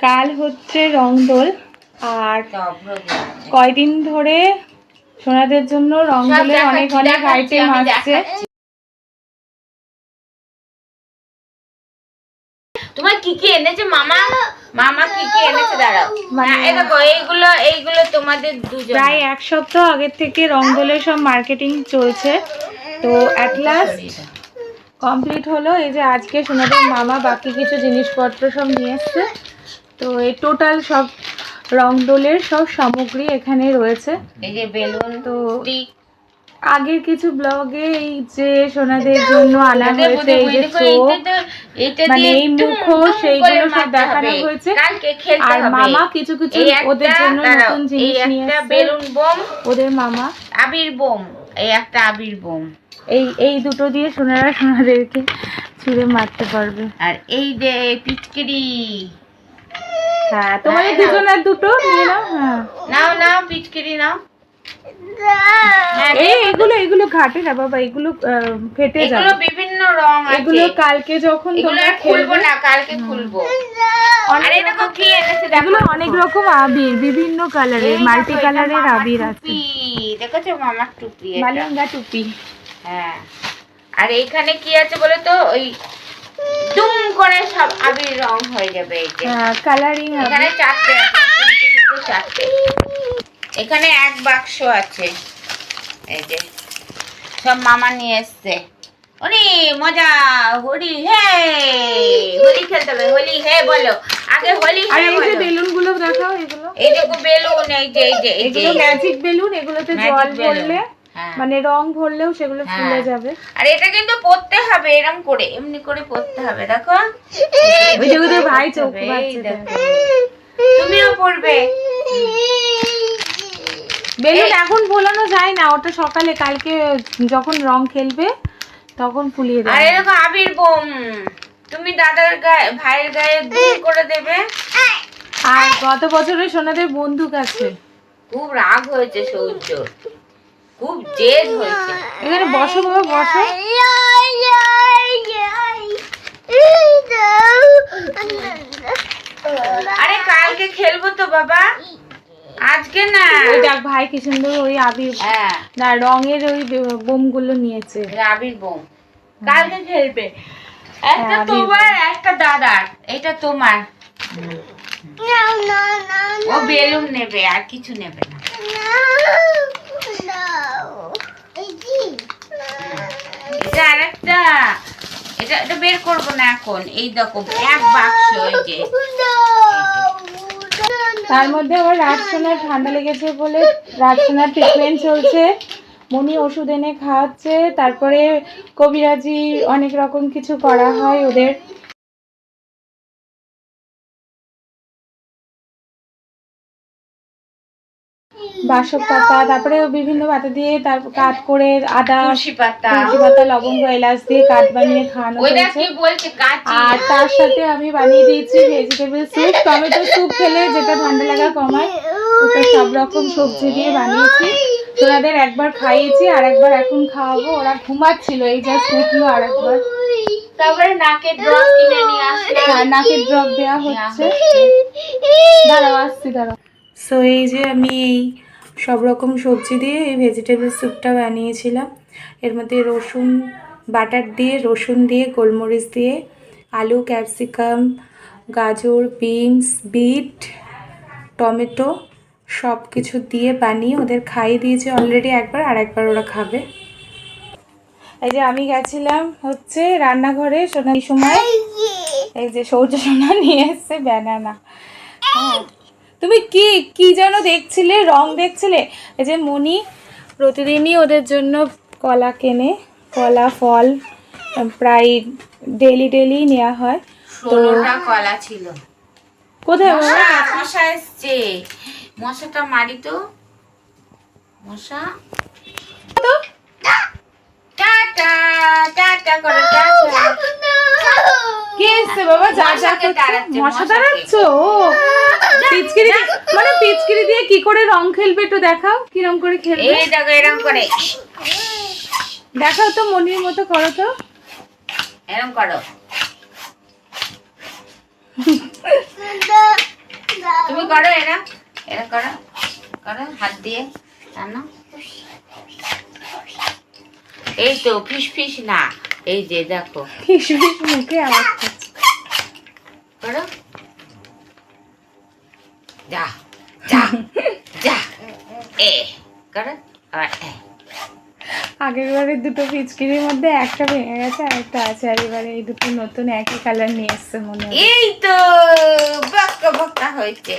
কাল হচ্ছে রংদোল আর কয়দিন ধরে সোনাদের জন্য রংদোলের অনেক অনেক আইটেম আসছে। তোমার কি কি এনেছে মামা? মামা কি কি এনেছে দাঁড়াও। এই দেখো এইগুলো তোমাদের দুজন। প্রায় এক সপ্তাহ আগের থেকে রংদোলের সব মার্কেটিং চলছে, তো অ্যাট লাস্ট কমপ্লিট হলো। এই যে আজকে সোনাদের মামা বাকি কিছু জিনিসপত্র সব নিয়ে এসছে। তো এই টোটাল সব রংদোলের সব সামগ্রী এখানে রয়েছে। এই যে বেলুন, তো আগের কিছু ব্লগে এই যে সোনাদের জন্য আনা হয়েছে, এই যে চোখ মানে এই মুখোশ সেইগুলো সব দেখানো হয়েছে। আর মামা কিছু কিছু ওদের জন্য নতুন জিনিস নিয়ে এসেছে। বেলুন বোম ওদের মামা আবির বোম, এই একটা আবির বোম, এই দুটো দিয়ে সোনাদেরকে ছুঁড়ে মারতে পারবে। আর এই যে পিচকিরি। হ্যাঁ, তোমাদের দুজনের দুটো নিয়ে নাও। হ্যাঁ, নাও পিচকিরি নাও। এগুলো ঘাটে না বাবা, এগুলো ফেটে যাবে। এগুলো বিভিন্ন রং আছে, এগুলো কালকে যখন তোমরা খুলবো না, কালকে খুলবো। আর এই দেখো কি এনেছে, এগুলো অনেক রকম আবির, বিভিন্ন কালারের, মাল্টি কালারের আবির আছে। দেখেছো মামার টুপি, মালিঙ্গা টুপি। হ্যাঁ, আর এইখানে কি আছে বলো তো, ওই দুম করে সব আবির রং হয়ে যাবে। এই যে কালারিং। এখানে চারটে আছে, চারটে। এখানে এক বাক্স আছে, এই যে সব মামা নিয়ে এসছে। ওরে মজা, হোলি হে, হোলি খেলতে হবে। হোলি হে বলো আগে, হোলি হে বলো। এই যে বেলুন গুলো দেখাও, এগুলো এই দেখো বেলুন, এই যে এগুলো ম্যাজিক বেলুন। এগুলোতে জল ভরলে মানে রং ভরলেও সেগুলো ফুলে যাবে। আর এটা কিন্তু পড়তে হবে এরকম করে, এমনি করে পড়তে হবে। দেখো ওই যে ওদের ভাই চোখ বাঁচছে, তুমিও পড়বে। বেলুন এখন ভোলানো যায় না, ওটা সকালে কালকে যখন রং খেলবে তখন ফুলিয়ে দেবে। আর এরকম আবির বোম তুমি দাদার গায়ে, ভাইয়ের গায়ে দুম করে দেবে। আর গত বছরে সোনাদের বন্দুক আছে। খুব রাগ হয়েছে সৌর্য, খুব জেদ হয়েছে। এখানে বসো বাবা, বসো। আরে কালকে খেলবো তো বাবা, আজকে না। ওই দেখ ভাই কি সুন্দর ওই আবির, না রঙের ওই বোম গুলো নিয়েছে। আবির বোম কালকে খেলবে। একটা তোমার, একটা দাদার। এটা তোমার। ও বেলুন নেবে, আর কিছু নেবে না। এটা আরেকটা, এটা বের করবো না এখন। এই দেখো এক বাক্স, এই যে তার মধ্যে আবার রাজসোনার ঠান্ডা লেগেছে বলে রাজসোনার ট্রিটমেন্ট চলছে। মনি ওষুধ এনে খাওয়াচ্ছে, তারপরে কবিরাজি অনেক রকম কিছু করা হয় ওদের। বাসক পাতা, তারপরে বিভিন্ন পাতা দিয়ে তারপর কাট করে আদা, তুলসী পাতা, লবঙ্গ, এলাচ দিয়ে কাট বানিয়ে খাওয়ানো হয়েছে। আর তার সাথে আমি বানিয়ে দিয়েছি ভেজিটেবল স্যুপ। টমেটো স্যুপ খেলে যেটা ঠান্ডা লাগা কমায়, ওটা সব রকম সবজি দিয়ে বানিয়েছি। ওনাদের একবার খাইয়েছি, আর একবার এখন খাওয়াবো। ওরা ঘুমাচ্ছিল, এই জাস্ট উঠলো আর একবার। তারপরে নাকের ড্রপ কিনে নিয়ে আসলে, নাকের ড্রপ দেওয়া হচ্ছে। দাঁড়াও, আসছি, দাঁড়াও। সো এই যে আমি এই সব রকম সবজি দিয়ে এই ভেজিটেবল স্যুপটা বানিয়েছিলাম। এর মধ্যে রসুন বাটার দিয়ে, রসুন দিয়ে, গোলমরিচ দিয়ে, আলু, ক্যাপসিকাম, গাজর, বিনস, বিট, টমেটো সব কিছু দিয়ে বানিয়ে ওদের খাইয়ে দিয়েছি অলরেডি একবার, আর একবার ওরা খাবে। এই যে আমি গেছিলাম হচ্ছে রান্নাঘরে সোনার সময়, এই যে সৌর্য সোনা নিয়ে এসছে ব্যানানা। হ্যাঁ, তুমি কি যেন দেখছিলে, রং দেখছিলে। এই যে মনি প্রতিদিনই ওদের জন্য কলা কেনে, কলা ফল প্রায় ডেলি নেওয়া হয়। তো কলা ছিল কোথায় মশা এসছে, মশাটা মারি তো। মশা তো টাটা টাটা করে, টাটা। কে এসছে বাবা? মশা তাড়াচ্ছো? পিচকিরি মানে পিচকিরি দিয়ে কি করে রং খেলবে একটু দেখাও, কিরম করে খেলবে। এই দেখো এরকম করে দেখাও তো, মনির মতো করো তো, এরকম করো। তুমি করো এরা এরা করো করো হাত দিয়ে টানো। এই তো ফিস ফিস না, এই যে দেখো ফিস ফিস মুখে আওয়াজ করছে। করো যা যা যা এ করো আবার এ। আগের বারে দুটো পিচকিরির মধ্যে একটা ভেঙে গেছে আর একটা আছে, আর এবারে এই দুটো নতুন একই কালার নিয়ে এসছে মনে হয়। এই তো বক্কা বক্কা হয়েছে।